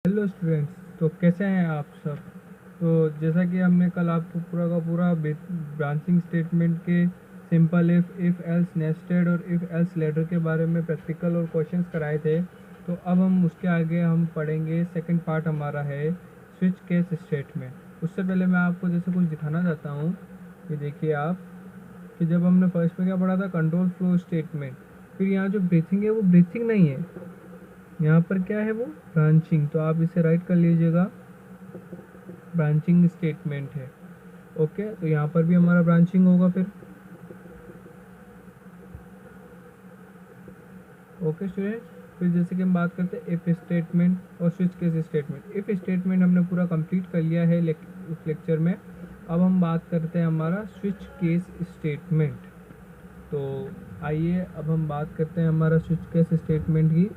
Hello students, तो कैसे हैं आप सब। तो जैसा कि हमने कल आपको पूरा का पूरा ब्रांचिंग स्टेटमेंट के सिंपल इफ़ एल्स नेस्टेड और इफ़ एल्स लेटर के बारे में प्रैक्टिकल और क्वेश्चंस कराए थे। तो अब हम उसके आगे हम पढ़ेंगे। सेकंड पार्ट हमारा है स्विच केस स्टेटमेंट। उससे पहले मैं आपको जैसे कुछ दिखाना चाहता हूँ कि देखिए आप कि जब हमने फर्स्ट में क्या पढ़ा था, कंट्रोल फ्लो स्टेटमेंट। फिर यहाँ जो ब्रीथिंग है वो ब्रीथिंग नहीं है, यहाँ पर क्या है वो ब्रांचिंग। तो आप इसे राइट कर लीजिएगा, ब्रांचिंग स्टेटमेंट है। ओके, तो यहाँ पर भी हमारा ब्रांचिंग होगा फिर। ओके स्टूडेंट, फिर जैसे कि हम बात करते हैं इफ स्टेटमेंट और switch case statement. If statement हमने पूरा कंप्लीट कर लिया है उस लेक्चर में। अब हम बात करते हैं हमारा स्विच केस स्टेटमेंट। तो आइए अब हम बात करते हैं हमारा स्विच केस स्टेटमेंट की।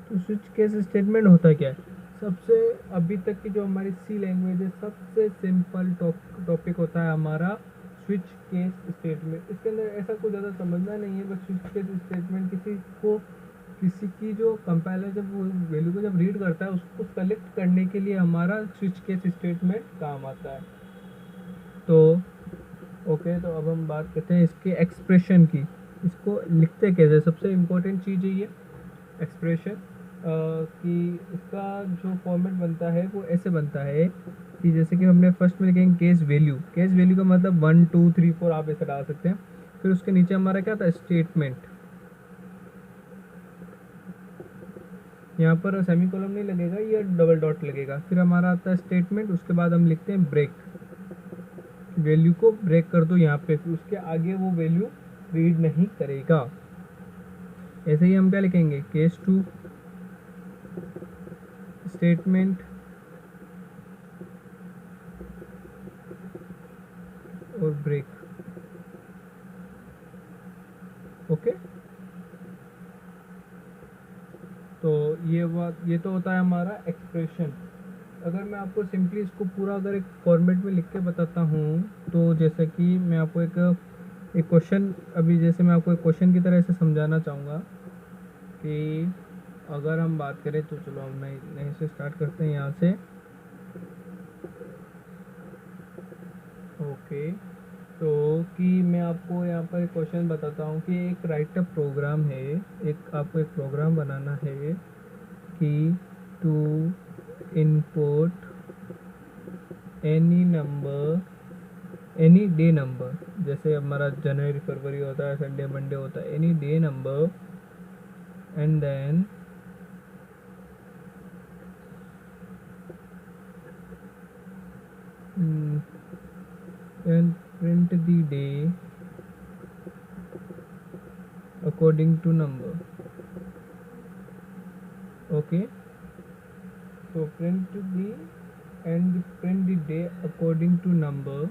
तो स्विच केस स्टेटमेंट होता क्या है। सबसे अभी तक की जो हमारी सी लैंग्वेज है, सबसे सिंपल टॉपिक होता है हमारा स्विच केस स्टेटमेंट। इसके अंदर ऐसा कुछ ज़्यादा समझना नहीं है, बस स्विच केस स्टेटमेंट किसी की जो कंपाइलर जब वो वैल्यू को जब रीड करता है उसको कलेक्ट करने के लिए हमारा स्विच केस स्टेटमेंट काम आता है। तो ओके, तो अब हम बात करते हैं इसके एक्सप्रेशन की। इसको लिखते कैसे, सबसे इम्पोर्टेंट चीज़ है ये एक्सप्रेशन। कि इसका जो फॉर्मेट बनता है वो ऐसे बनता है कि जैसे कि हमने फर्स्ट में लिखेंगे केस वैल्यू। केस वैल्यू का मतलब 1 2 3 4 आप ऐसे डाल सकते हैं। फिर उसके नीचे हमारा क्या था, स्टेटमेंट। यहाँ पर सेमी कॉलम नहीं लगेगा, ये डबल डॉट लगेगा। फिर हमारा आता है स्टेटमेंट, उसके बाद हम लिखते हैं ब्रेक। वैल्यू को ब्रेक कर दो यहाँ पे, फिर उसके आगे वो वैल्यू रीड नहीं करेगा। ऐसे ही हम क्या लिखेंगे, केस 2 स्टेटमेंट और ब्रेक। ओके, तो ये तो होता है हमारा एक्सप्रेशन। अगर मैं आपको सिंपली इसको पूरा अगर एक फॉर्मेट में लिख के बताता हूँ, तो जैसे कि मैं आपको एक क्वेश्चन, अभी जैसे मैं आपको एक क्वेश्चन की तरह से समझाना चाहूँगा कि अगर हम बात करें तो चलो हम नए से स्टार्ट करते हैं यहाँ से। ओके, तो कि मैं आपको यहाँ पर एक क्वेश्चन बताता हूँ कि एक राइटअप प्रोग्राम है। आपको एक प्रोग्राम बनाना है कि to input any number, any day number. जैसे हमारा जनवरी फरवरी होता है, संडे मंडे होता है, any day number and then and print the day according to number. Okay, so print the day according to number।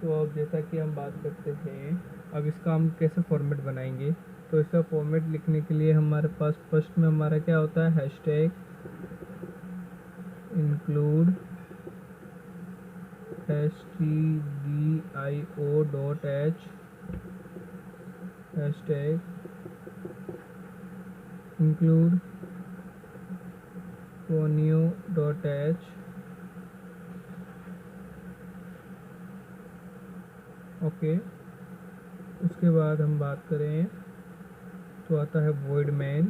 तो अब जैसा कि हम बात करते हैं, अब इसका हम कैसे फॉर्मेट बनाएंगे। तो इसका फॉर्मेट लिखने के लिए हमारे पास फर्स्ट में हमारा क्या होता है, hashtag include stdio.h, hashtag include conio.h। Okay, उसके बाद हम बात करें तो आता है void main।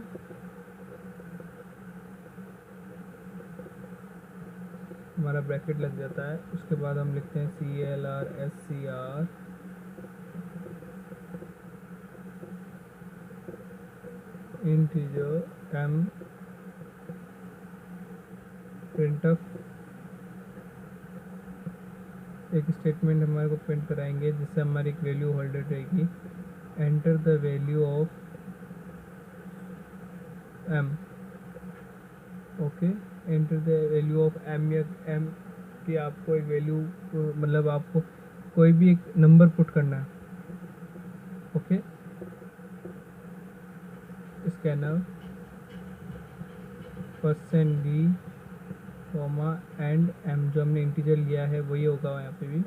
हमारा ब्रैकेट लग जाता है। उसके बाद हम लिखते हैं CLR इंटीजर m printf। एक स्टेटमेंट हमारे को प्रिंट कराएंगे जिससे हमारी एक वैल्यू होल्डर रहेगी। Enter the value of m। Okay, enter the value of m, या m की आपको एक वैल्यू, मतलब आपको कोई भी एक नंबर पुट करना है। Okay, scanner %d, and m जो हमने इंटीजर लिया है वही होगा यहाँ पे भी।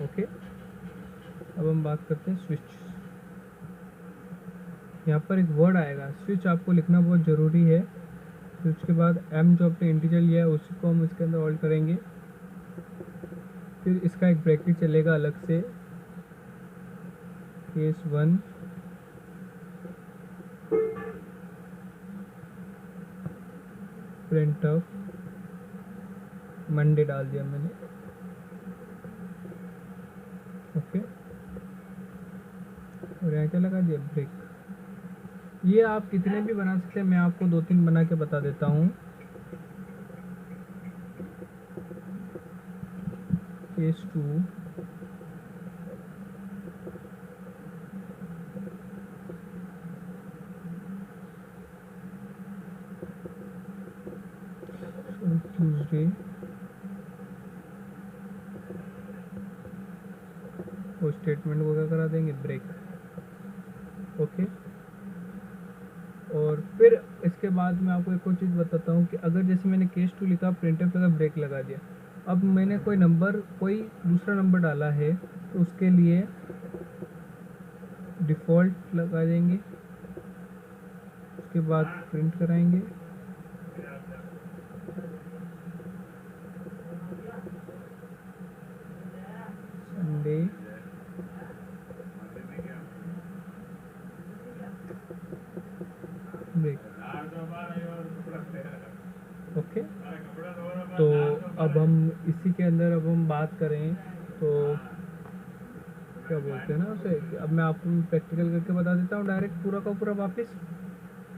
ओके, अब हम बात करते हैं स्विच। यहाँ पर एक वर्ड आएगा स्विच, आपको लिखना बहुत ज़रूरी है। स्विच के बाद एम जो आपने इंटीजर लिया है उसी को हम इसके अंदर होल्ड करेंगे। फिर इसका एक ब्रैकेट चलेगा अलग से, केस 1, प्रिंट ऑफ मंडे डाल दिया मैंने। ओके, और यहाँ क्या लगा दिया, ब्रेक। ये आप कितने भी बना सकते हैं, मैं आपको 2-3 बना के बता देता हूँ। केस 2, ट्यूसडे, वो स्टेटमेंट को क्या करा देंगे, ब्रेक। ओके, और फिर इसके बाद मैं आपको एक और चीज़ बताता हूँ कि अगर जैसे मैंने केस 2 लिखा, प्रिंटफ लगा, ब्रेक लगा दिया, अब मैंने कोई दूसरा नंबर डाला है तो उसके लिए डिफ़ॉल्ट लगा देंगे, उसके बाद प्रिंट कराएंगे। Sunday, break. ओके, तो अब हम इसी के अंदर अब हम बात करें तो क्या बोलते हैं ना उसे, अब मैं आपको प्रैक्टिकल करके बता देता हूँ डायरेक्ट पूरा का पूरा वापस,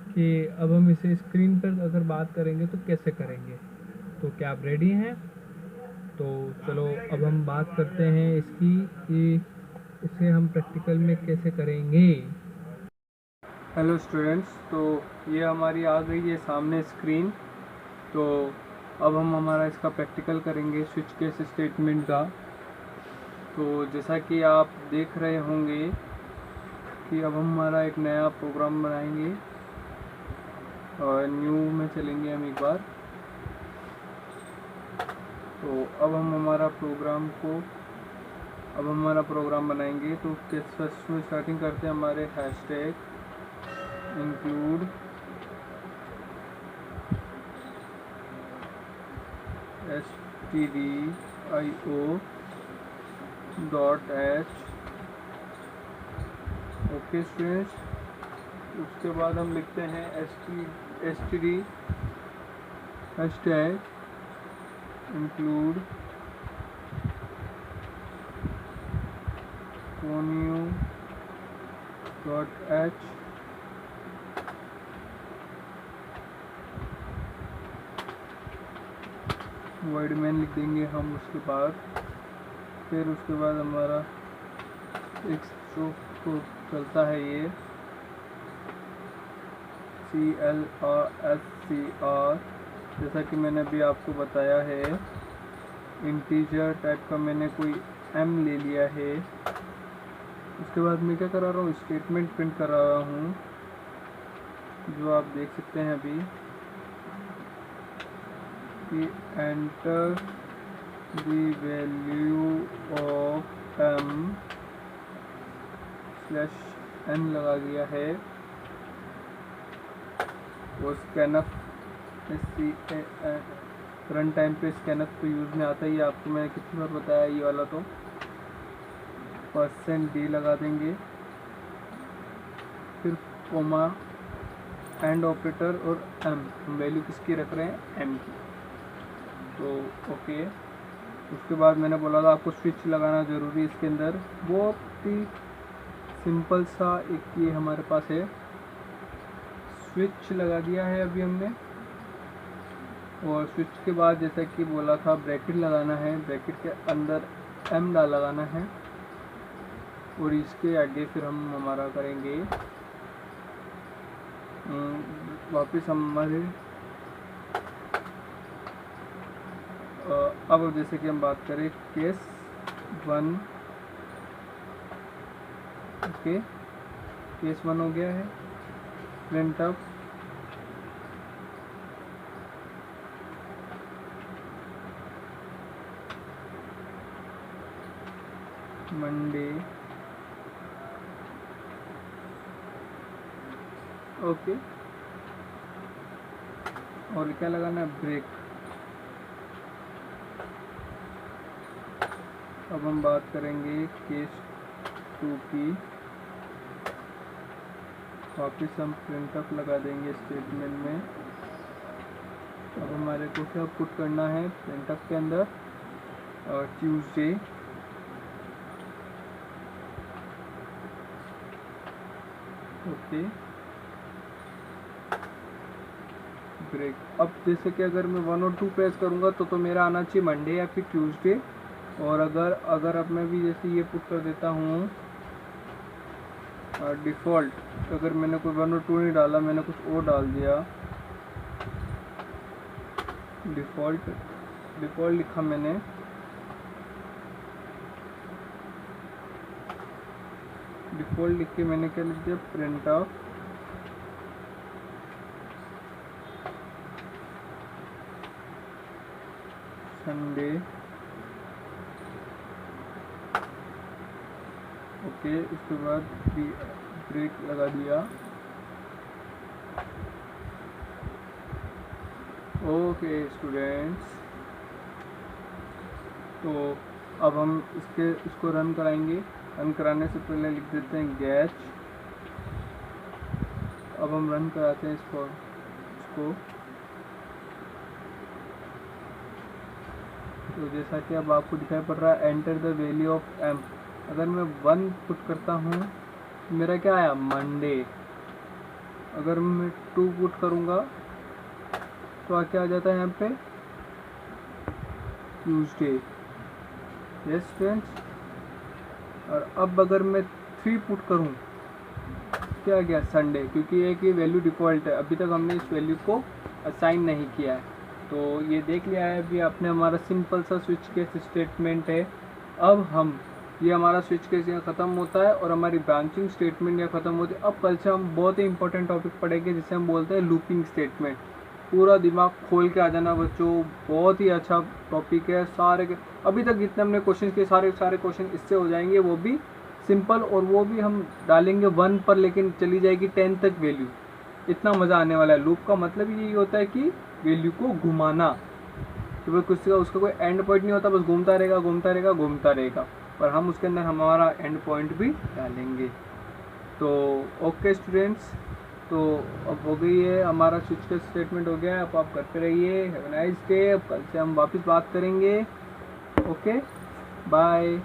कि अब हम इसे स्क्रीन पर अगर बात करेंगे तो कैसे करेंगे। तो क्या आप रेडी हैं? तो चलो अब हम बात करते हैं इसकी कि इसे हम प्रैक्टिकल में कैसे करेंगे। हेलो स्टूडेंट्स, तो ये हमारी आ गई है सामने स्क्रीन। तो अब हम हमारा इसका प्रैक्टिकल करेंगे स्विच केस स्टेटमेंट का। तो जैसा कि आप देख रहे होंगे कि अब हम हमारा एक नया प्रोग्राम बनाएंगे और न्यू में चलेंगे हम एक बार। तो अब हम हमारा प्रोग्राम बनाएंगे। तो फर्स्ट में स्टार्टिंग करते हैं हमारे hashtag include stdio.h। Okay students, उसके बाद हम लिखते हैं std hashtag include connew.h। Word man लिख देंगे हम उसके बाद। फिर उसके बाद हमारा एक जो चलता है ये CLRSCR, जैसा कि मैंने अभी आपको बताया है, इंटीजर टाइप का मैंने कोई m ले लिया है। उसके बाद मैं क्या करा रहा हूँ, स्टेटमेंट प्रिंट करा रहा हूँ, जो आप देख सकते हैं अभी कि enter the value of m/n लगा दिया है। वो स्कैनफ रन टाइम पे स्कैनफ तो यूज़ में आता ही है, आपको मैंने कितनी बार बताया ये वाला। तो %d लगा देंगे, फिर कोमा, एंड ऑपरेटर और m, हम वैल्यू किसकी रख रहे हैं, m की। तो ओके, उसके बाद मैंने बोला था आपको स्विच लगाना ज़रूरी है इसके अंदर। बहुत ही सिंपल सा एक ये हमारे पास है, स्विच लगा दिया है अभी हमने। और स्विच के बाद जैसा कि बोला था ब्रैकेट लगाना है, ब्रैकेट के अंदर m लगाना है, और इसके आगे फिर हम हमारा करेंगे वापस हमारे अब जैसे कि हम बात करें केस 1। ओके, केस 1 हो गया है, प्रिंट ऑफ मंडे, ओके। और क्या लगाना है, ब्रेक। अब हम बात करेंगे केस 2 की। वापस हम प्रिंटफ लगा देंगे स्टेटमेंट में। अब हमारे को क्या पुट करना है प्रिंटफ के अंदर, ट्यूसडे, ओके, ब्रेक। अब जैसे कि अगर मैं 1 और 2 प्रेस करूँगा तो मेरा आना चाहिए मंडे या फिर ट्यूसडे। और अगर अब मैं भी जैसे ये पुट कर देता हूँ डिफ़ॉल्ट, अगर मैंने कोई 1 और 2 नहीं डाला, मैंने कुछ और डाल दिया, डिफ़ॉल्ट लिखा मैंने, डिफ़ॉल्ट लिख के मैंने क्या लिख दिया, प्रिंट ऑफ संडे, ओके। उसके बाद ब्रेक लगा दिया, ओके स्टूडेंट्स। तो अब हम इसको रन कराएंगे। रन कराने से पहले लिख देते हैं गैच। अब हम रन कराते हैं इसको। तो जैसा कि अब आपको दिखाई पड़ रहा है, enter the value of M. अगर मैं 1 पुट करता हूँ तो मेरा क्या आया, मंडे। अगर मैं 2 पुट करूँगा तो क्या आ जाता है यहाँ पे, ट्यूसडे। Yes friends. और अब अगर मैं 3 पुट करूँ, क्या आ गया, संडे, क्योंकि एक ये वैल्यू डिफ़ॉल्ट है, अभी तक हमने इस वैल्यू को असाइन नहीं किया है। तो ये देख लिया है अभी आपने, हमारा सिंपल सा स्विच केस स्टेटमेंट है। अब हम ये हमारा स्विच केस यहाँ ख़त्म होता है और हमारी ब्रांचिंग स्टेटमेंट यहाँ ख़त्म होती है। अब कल से हम बहुत ही इंपॉर्टेंट टॉपिक पढ़ेंगे जिसे हम बोलते हैं लूपिंग स्टेटमेंट। पूरा दिमाग खोल के आ जाना बच्चों, बहुत ही अच्छा टॉपिक है। सारे अभी तक जितने हमने क्वेश्चन किए सारे क्वेश्चन इससे हो जाएंगे, वो भी सिंपल, और वो भी हम डालेंगे 1 पर, लेकिन चली जाएगी 10 तक वैल्यू। इतना मज़ा आने वाला है। लूप का मतलब यही होता है कि वैल्यू को घुमाना, कि भाई कुछ उसका कोई एंड पॉइंट नहीं होता, बस घूमता रहेगा। और हम उसके अंदर हमारा एंड पॉइंट भी डालेंगे। तो ओके स्टूडेंट्स, तो अब हो गई है हमारा स्विच का स्टेटमेंट हो गया है। अब आप करते रहिए। Have a nice day. कल से हम वापस बात करेंगे। Okay, bye.